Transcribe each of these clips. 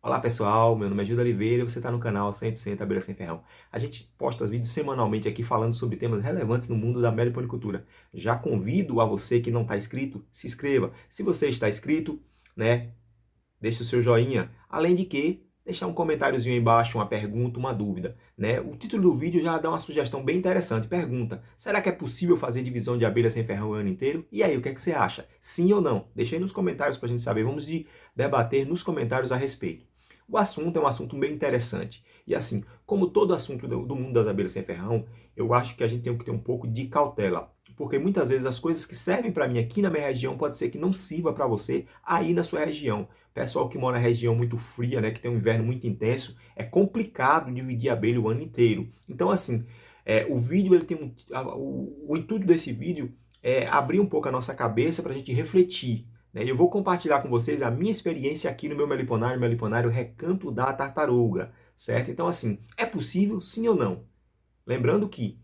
Olá pessoal, meu nome é Gildo Oliveira e você está no canal 100% Abelha Sem Ferrão. A gente posta vídeos semanalmente aqui falando sobre temas relevantes no mundo da meliponicultura. Já convido a você que não está inscrito, se inscreva. Se você está inscrito, né, deixe o seu joinha. Além de que, deixar um comentáriozinho aí embaixo, uma pergunta, uma dúvida, né? O título do vídeo já dá uma sugestão bem interessante. Pergunta: será que é possível fazer divisão de abelha sem ferrão o ano inteiro? E aí, o que é que você acha? Sim ou não? Deixa aí nos comentários para a gente saber. Vamos debater nos comentários a respeito. O assunto é um assunto bem interessante. E assim, como todo assunto do mundo das abelhas sem ferrão, eu acho que a gente tem que ter um pouco de cautela. Porque muitas vezes as coisas que servem para mim aqui na minha região pode ser que não sirva para você aí na sua região. Pessoal que mora em região muito fria, né, que tem um inverno muito intenso, é complicado dividir abelha o ano inteiro. Então, assim, o vídeo, ele tem o intuito desse vídeo é abrir um pouco a nossa cabeça para a gente refletir. Né? E eu vou compartilhar com vocês a minha experiência aqui no meu meliponário Recanto da Tartaruga, certo? Então, assim, é possível sim ou não? Lembrando que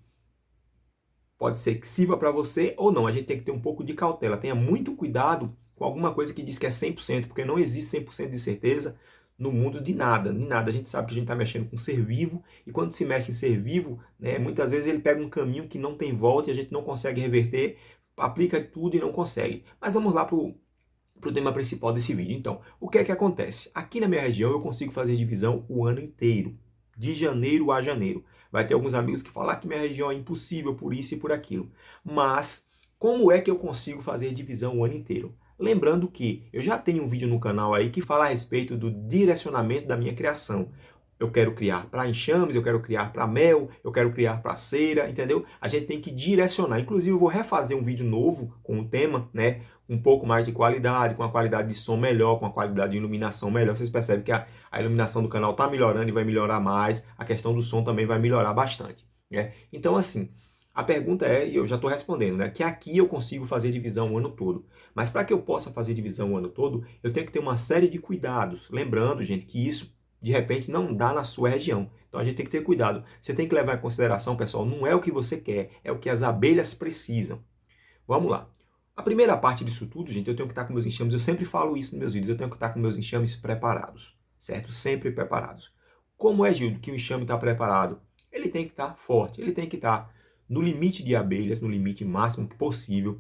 pode ser que sirva para você ou não. A gente tem que ter um pouco de cautela. Tenha muito cuidado com alguma coisa que diz que é 100%, porque não existe 100% de certeza no mundo de nada. De nada. A gente sabe que a gente está mexendo com ser vivo, e quando se mexe em ser vivo, né, muitas vezes ele pega um caminho que não tem volta e a gente não consegue reverter, aplica tudo e não consegue. Mas vamos lá para o tema principal desse vídeo. Então, o que é que acontece? Aqui na minha região eu consigo fazer divisão o ano inteiro, de janeiro a janeiro. Vai ter alguns amigos que falar que minha região é impossível por isso e por aquilo. Mas, como é que eu consigo fazer divisão o ano inteiro? Lembrando que eu já tenho um vídeo no canal aí que fala a respeito do direcionamento da minha criação. Eu quero criar para enxames, eu quero criar para mel, eu quero criar para cera, entendeu? A gente tem que direcionar. Inclusive, eu vou refazer um vídeo novo com o tema, né? Um pouco mais de qualidade, com a qualidade de som melhor, com a qualidade de iluminação melhor. Vocês percebem que a iluminação do canal está melhorando e vai melhorar mais. A questão do som também vai melhorar bastante, né? Então, assim, a pergunta é, e eu já estou respondendo, né? Que aqui eu consigo fazer divisão o ano todo. Mas para que eu possa fazer divisão o ano todo, eu tenho que ter uma série de cuidados. Lembrando, gente, que isso de repente não dá na sua região. Então a gente tem que ter cuidado. Você tem que levar em consideração, pessoal, não é o que você quer, é o que as abelhas precisam. Vamos lá. A primeira parte disso tudo, gente, eu tenho que estar com meus enxames, eu sempre falo isso nos meus vídeos, eu tenho que estar com meus enxames preparados, certo? Sempre preparados. Como é, Gildo, que o enxame está preparado? Ele tem que estar forte, ele tem que estar no limite de abelhas, no limite máximo possível,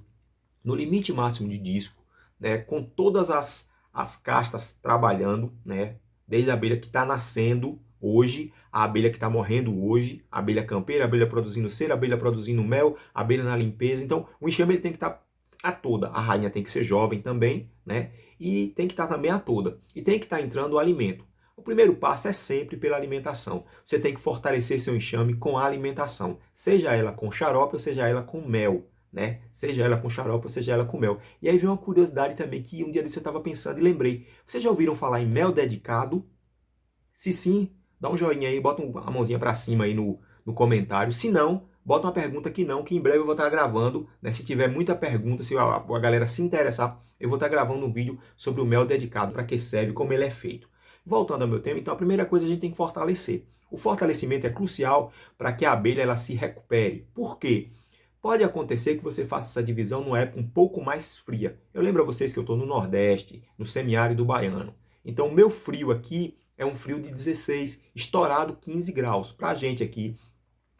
no limite máximo de disco, né, com todas as castas trabalhando, né, desde a abelha que está nascendo hoje, a abelha que está morrendo hoje, a abelha campeira, a abelha produzindo cera, a abelha produzindo mel, a abelha na limpeza. Então, o enxame ele tem que estar a toda. A rainha tem que ser jovem também, né? E tem que estar também a toda. E tem que estar entrando o alimento. O primeiro passo é sempre pela alimentação. Você tem que fortalecer seu enxame com a alimentação, seja ela com xarope ou seja ela com mel, né? Seja ela com xarope ou seja ela com mel. E aí vem uma curiosidade também que um dia desse eu estava pensando e lembrei. Vocês já ouviram falar em mel dedicado? Se sim, dá um joinha aí, bota a mãozinha para cima aí no comentário. Se não, bota uma pergunta que não, que em breve eu vou estar gravando, né? Se tiver muita pergunta, se a galera se interessar, eu vou estar gravando um vídeo sobre o mel dedicado, para que serve, como ele é feito. Voltando ao meu tema, então a primeira coisa a gente tem que fortalecer. O fortalecimento é crucial para que a abelha ela se recupere. Por quê? Pode acontecer que você faça essa divisão numa época um pouco mais fria. Eu lembro a vocês que eu estou no Nordeste, no semiárido baiano. Então, o meu frio aqui é um frio de 16, estourado 15 graus. Para a gente aqui,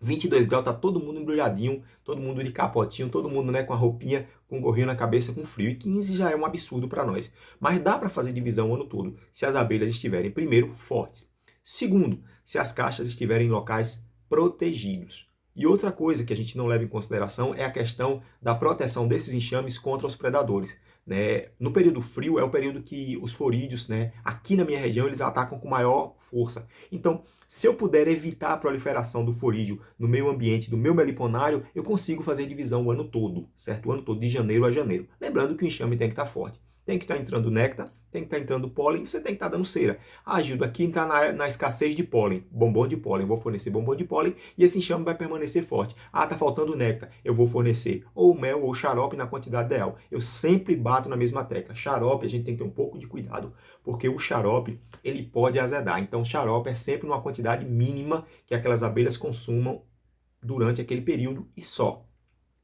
22 graus, tá todo mundo embrulhadinho, todo mundo de capotinho, todo mundo, né, com a roupinha, com o gorrinho na cabeça, com frio. E 15 já é um absurdo para nós. Mas dá para fazer divisão o ano todo, se as abelhas estiverem, primeiro, fortes. Segundo, se as caixas estiverem em locais protegidos. E outra coisa que a gente não leva em consideração é a questão da proteção desses enxames contra os predadores. Né? No período frio é o período que os forídeos, né, aqui na minha região, eles atacam com maior força. Então, se eu puder evitar a proliferação do forídeo no meio ambiente do meu meliponário, eu consigo fazer divisão o ano todo, certo? O ano todo, de janeiro a janeiro. Lembrando que o enxame tem que estar forte. Tem que estar entrando néctar, tem que estar entrando pólen, você tem que estar dando cera. Ah, Gildo, aqui está na escassez de pólen, bombom de pólen. Eu vou fornecer bombom de pólen e esse enxame vai permanecer forte. Ah, está faltando néctar. Eu vou fornecer ou mel ou xarope na quantidade ideal. Eu sempre bato na mesma tecla. Xarope, a gente tem que ter um pouco de cuidado, porque o xarope, ele pode azedar. Então, xarope é sempre numa quantidade mínima que aquelas abelhas consumam durante aquele período e só.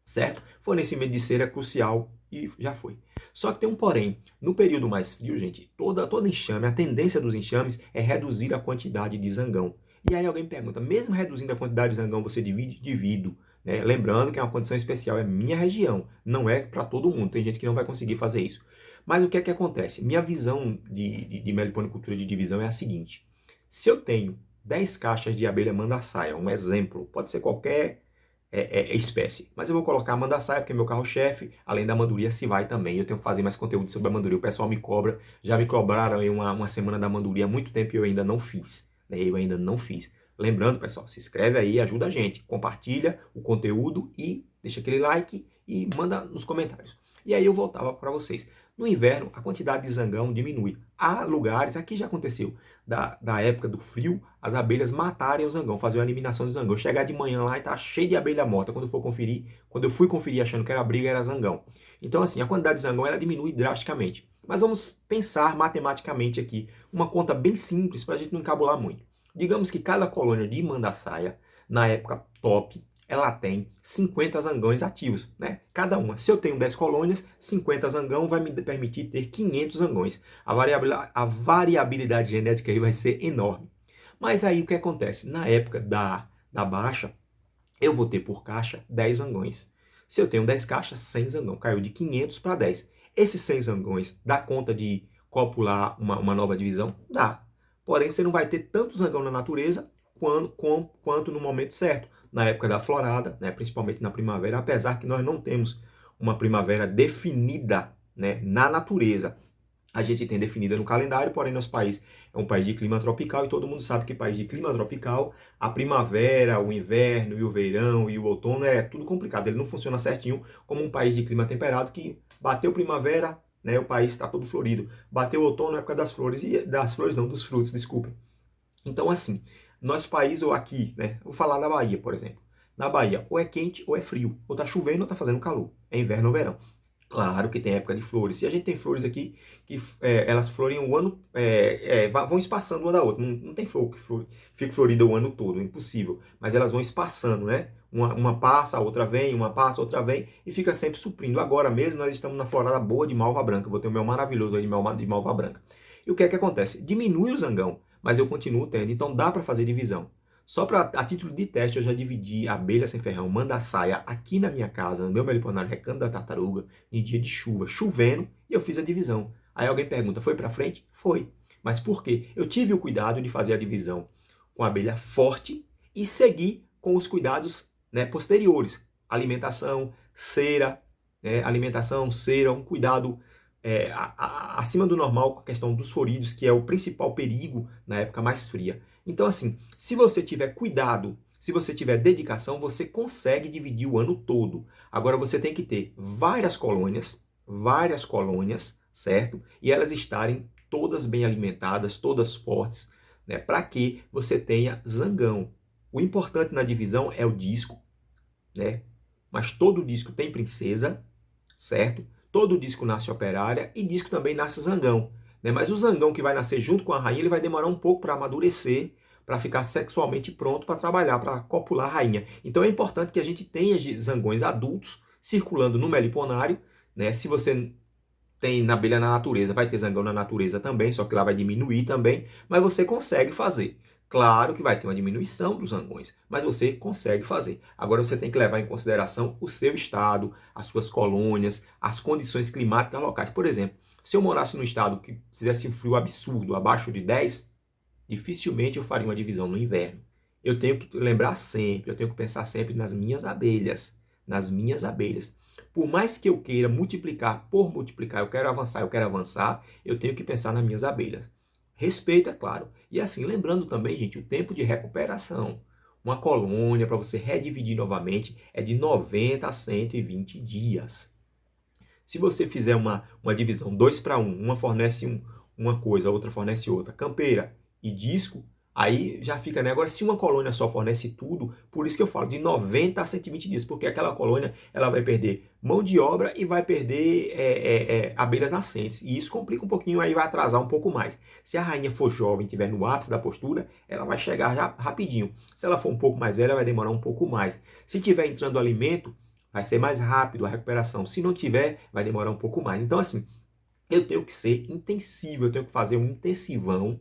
Certo? Fornecimento de cera é crucial e já foi. Só que tem um porém. No período mais frio, gente, toda enxame, a tendência dos enxames é reduzir a quantidade de zangão. E aí alguém me pergunta, mesmo reduzindo a quantidade de zangão, você divide? Divido. Né? Lembrando que é uma condição especial, é minha região, não é para todo mundo. Tem gente que não vai conseguir fazer isso. Mas o que é que acontece? Minha visão de meliponicultura de divisão é a seguinte. Se eu tenho 10 caixas de abelha mandaçaia, um exemplo, pode ser qualquer espécie. Mas eu vou colocar a mandaçaia, porque é meu carro-chefe, além da manduria se vai também. Eu tenho que fazer mais conteúdo sobre a manduria. O pessoal me cobra, já me cobraram em uma semana da manduria há muito tempo e eu ainda não fiz. Né? Eu ainda não fiz. Lembrando, pessoal, se inscreve aí, ajuda a gente. Compartilha o conteúdo e deixa aquele like e manda nos comentários. E aí eu voltava para vocês. No inverno, a quantidade de zangão diminui. Há lugares, aqui já aconteceu, da época do frio, as abelhas matarem o zangão, fazer uma eliminação do zangão. Chegar de manhã lá e tá cheio de abelha morta. Quando eu fui conferir achando que era briga, era zangão. Então, assim, a quantidade de zangão ela diminui drasticamente. Mas vamos pensar matematicamente aqui, uma conta bem simples para a gente não encabular muito. Digamos que cada colônia de mandaçaia, na época top, ela tem 50 zangões ativos, né? Cada uma. Se eu tenho 10 colônias, 50 zangão vai me permitir ter 500 zangões. A variabilidade genética aí vai ser enorme. Mas aí o que acontece? Na época da baixa, eu vou ter por caixa 10 zangões. Se eu tenho 10 caixas, 100 zangão. Caiu de 500 para 10. Esses 100 zangões dá conta de copular uma nova divisão? Dá. Porém, você não vai ter tanto zangão na natureza quanto no momento certo, na época da florada, né, principalmente na primavera, apesar que nós não temos uma primavera definida, né, na natureza. A gente tem definida no calendário, porém nosso país é um país de clima tropical e todo mundo sabe que país de clima tropical, a primavera, o inverno e o verão e o outono é tudo complicado. Ele não funciona certinho como um país de clima temperado que bateu primavera, né, o país está todo florido. Bateu outono na época das flores, dos frutos, desculpem. Então, assim, nosso país, ou aqui, né, vou falar da Bahia, por exemplo. Na Bahia, ou é quente ou é frio. Ou tá chovendo ou tá fazendo calor. É inverno ou verão. Claro que tem época de flores. E a gente tem flores aqui que elas floreiam o ano, vão espaçando uma da outra. Não tem flor que fique florida o ano todo, é impossível. Mas elas vão espaçando, né? Uma passa, a outra vem, uma passa, a outra vem, e fica sempre suprindo. Agora mesmo nós estamos na florada boa de malva branca. Vou ter um mel maravilhoso aí de malva branca. E o que é que acontece? Diminui o zangão, mas eu continuo tendo. Então dá para fazer divisão. Só a título de teste, eu já dividi abelha sem ferrão, mandaçaia, aqui na minha casa, no meu meliponário Recanto da Tartaruga, em dia de chuva, chovendo, e eu fiz a divisão. Aí alguém pergunta, foi para frente? Foi. Mas por quê? Eu tive o cuidado de fazer a divisão com a abelha forte e seguir com os cuidados, né, posteriores. Alimentação, cera, um cuidado acima do normal com a questão dos florídeos, que é o principal perigo na época mais fria. Então, assim, se você tiver cuidado, se você tiver dedicação, você consegue dividir o ano todo. Agora, você tem que ter várias colônias, certo? E elas estarem todas bem alimentadas, todas fortes, né? Para que você tenha zangão. O importante na divisão é o disco, né? Mas todo disco tem princesa, certo? Todo disco nasce operária e disco também nasce zangão. Né? Mas o zangão que vai nascer junto com a rainha, ele vai demorar um pouco para amadurecer, para ficar sexualmente pronto para trabalhar, para copular a rainha. Então é importante que a gente tenha zangões adultos circulando no meliponário. Né? Se você tem na abelha na natureza, vai ter zangão na natureza também, só que lá vai diminuir também, mas você consegue fazer. Claro que vai ter uma diminuição dos zangões, mas você consegue fazer. Agora você tem que levar em consideração o seu estado, as suas colônias, as condições climáticas locais. Por exemplo, se eu morasse num estado que fizesse um frio absurdo, abaixo de 10, dificilmente eu faria uma divisão no inverno. Eu tenho que lembrar sempre, eu tenho que pensar sempre nas minhas abelhas. Nas minhas abelhas. Por mais que eu queira multiplicar por multiplicar, eu quero avançar, eu tenho que pensar nas minhas abelhas. Respeito, é claro. E assim, lembrando também, gente, o tempo de recuperação. Uma colônia, para você redividir novamente, é de 90 a 120 dias. Se você fizer uma divisão 2 para 1, uma fornece uma coisa, a outra fornece outra, campeira e disco, aí já fica, né? Agora, se uma colônia só fornece tudo, por isso que eu falo de 90 a 120 dias, porque aquela colônia ela vai perder mão de obra e vai perder abelhas nascentes. E isso complica um pouquinho, aí vai atrasar um pouco mais. Se a rainha for jovem, estiver no ápice da postura, ela vai chegar já rapidinho. Se ela for um pouco mais velha, vai demorar um pouco mais. Se tiver entrando alimento, vai ser mais rápido a recuperação. Se não tiver, vai demorar um pouco mais. Então, assim, eu tenho que ser intensivo, eu tenho que fazer um intensivão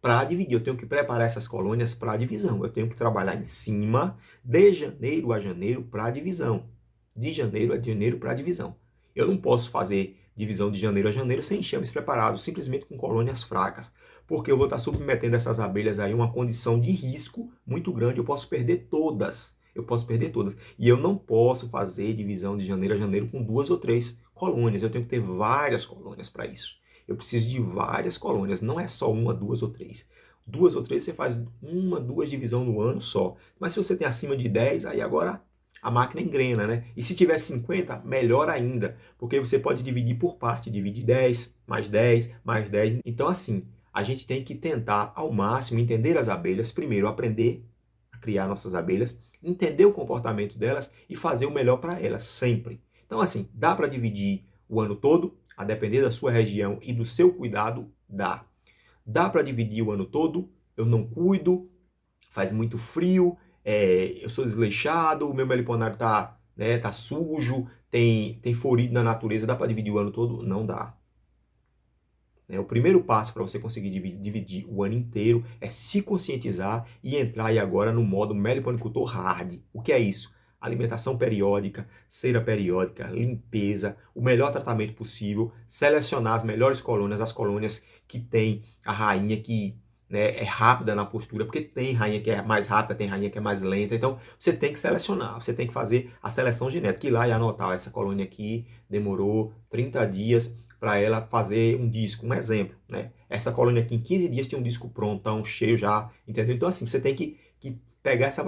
para dividir, eu tenho que preparar essas colônias para a divisão, eu tenho que trabalhar em cima de janeiro a janeiro para a divisão, de janeiro a janeiro para a divisão. Eu não posso fazer divisão de janeiro a janeiro sem enxames preparados, simplesmente com colônias fracas, porque eu vou estar submetendo essas abelhas aí a uma condição de risco muito grande, eu posso perder todas. Eu posso perder todas. E eu não posso fazer divisão de janeiro a janeiro com 2 ou 3 colônias. Eu tenho que ter várias colônias para isso. Eu preciso de várias colônias, não é só uma, 2 ou 3. 2 ou 3 você faz uma, 2 divisão no ano só. Mas se você tem acima de 10, aí agora a máquina engrena, né? E se tiver 50, melhor ainda, porque você pode dividir por parte, divide 10, mais 10, mais 10. Então assim, a gente tem que tentar ao máximo entender as abelhas, primeiro aprender a criar nossas abelhas, entender o comportamento delas e fazer o melhor para elas, sempre. Então assim, dá para dividir o ano todo, a depender da sua região e do seu cuidado, dá. Dá para dividir o ano todo, eu não cuido, faz muito frio, eu sou desleixado, o meu meliponário tá sujo, tem florido na natureza, dá para dividir o ano todo? Não dá. O primeiro passo para você conseguir dividir o ano inteiro é se conscientizar e entrar aí agora no modo meliponicultor hard. O que é isso? Alimentação periódica, cera periódica, limpeza, o melhor tratamento possível, selecionar as melhores colônias, as colônias que tem a rainha que, né, é rápida na postura, porque tem rainha que é mais rápida, tem rainha que é mais lenta, então você tem que selecionar, você tem que fazer a seleção genética, ir lá e anotar, essa colônia aqui demorou 30 dias para ela fazer um disco, um exemplo, né? Essa colônia aqui em 15 dias tem um disco pronto, tá um cheio já, entendeu? Então assim, você tem que pegar essa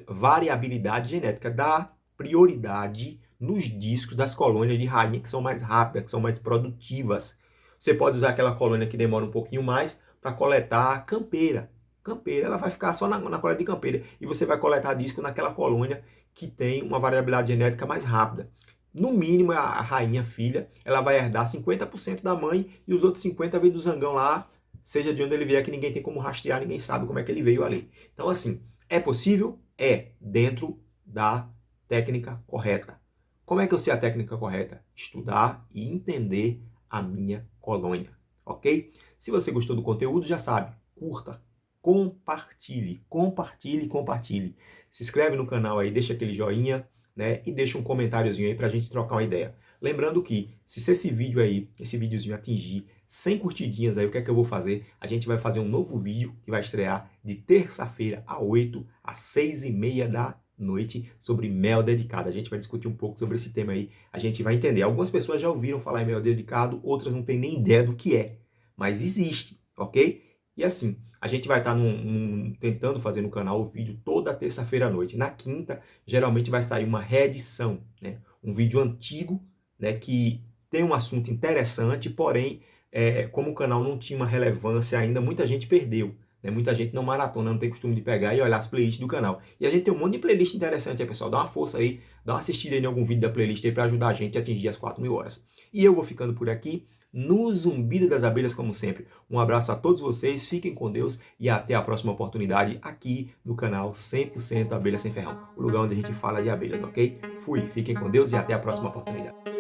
variabilidade genética, dar prioridade nos discos das colônias de rainha que são mais rápidas, que são mais produtivas. Você pode usar aquela colônia que demora um pouquinho mais para coletar campeira. Campeira, ela vai ficar só na coleta de campeira. E você vai coletar disco naquela colônia que tem uma variabilidade genética mais rápida. No mínimo, a rainha filha, ela vai herdar 50% da mãe e os outros 50% vem do zangão lá, seja de onde ele vier, que ninguém tem como rastrear, ninguém sabe como é que ele veio ali. Então, assim, é possível? É, dentro da técnica correta. Como é que eu sei a técnica correta? Estudar e entender a minha colônia, ok? Se você gostou do conteúdo, já sabe, curta, compartilhe, compartilhe, compartilhe. Se inscreve no canal aí, deixa aquele joinha, né? E deixa um comentáriozinho aí pra gente trocar uma ideia. Lembrando que, se esse vídeo aí, esse videozinho atingir 100 curtidinhas aí, o que é que eu vou fazer? A gente vai fazer um novo vídeo que vai estrear de terça-feira a 8 às 6h30 da noite sobre mel dedicado. A gente vai discutir um pouco sobre esse tema aí, a gente vai entender. Algumas pessoas já ouviram falar em mel dedicado, outras não têm nem ideia do que é, mas existe, ok? E assim, a gente vai estar tentando fazer no canal o vídeo toda terça-feira à noite. Na quinta, geralmente vai sair uma reedição, né? Um vídeo antigo, né, que tem um assunto interessante, porém, como o canal não tinha uma relevância ainda, muita gente perdeu. Né? Muita gente não maratona, não tem costume de pegar e olhar as playlists do canal. E a gente tem um monte de playlist interessante aí, pessoal. Dá uma força aí, dá uma assistida aí em algum vídeo da playlist aí para ajudar a gente a atingir as 4.000 horas. E eu vou ficando por aqui, no Zumbido das Abelhas, como sempre. Um abraço a todos vocês, fiquem com Deus e até a próxima oportunidade aqui no canal 100% Abelha Sem Ferrão, o lugar onde a gente fala de abelhas, ok? Fui, fiquem com Deus e até a próxima oportunidade.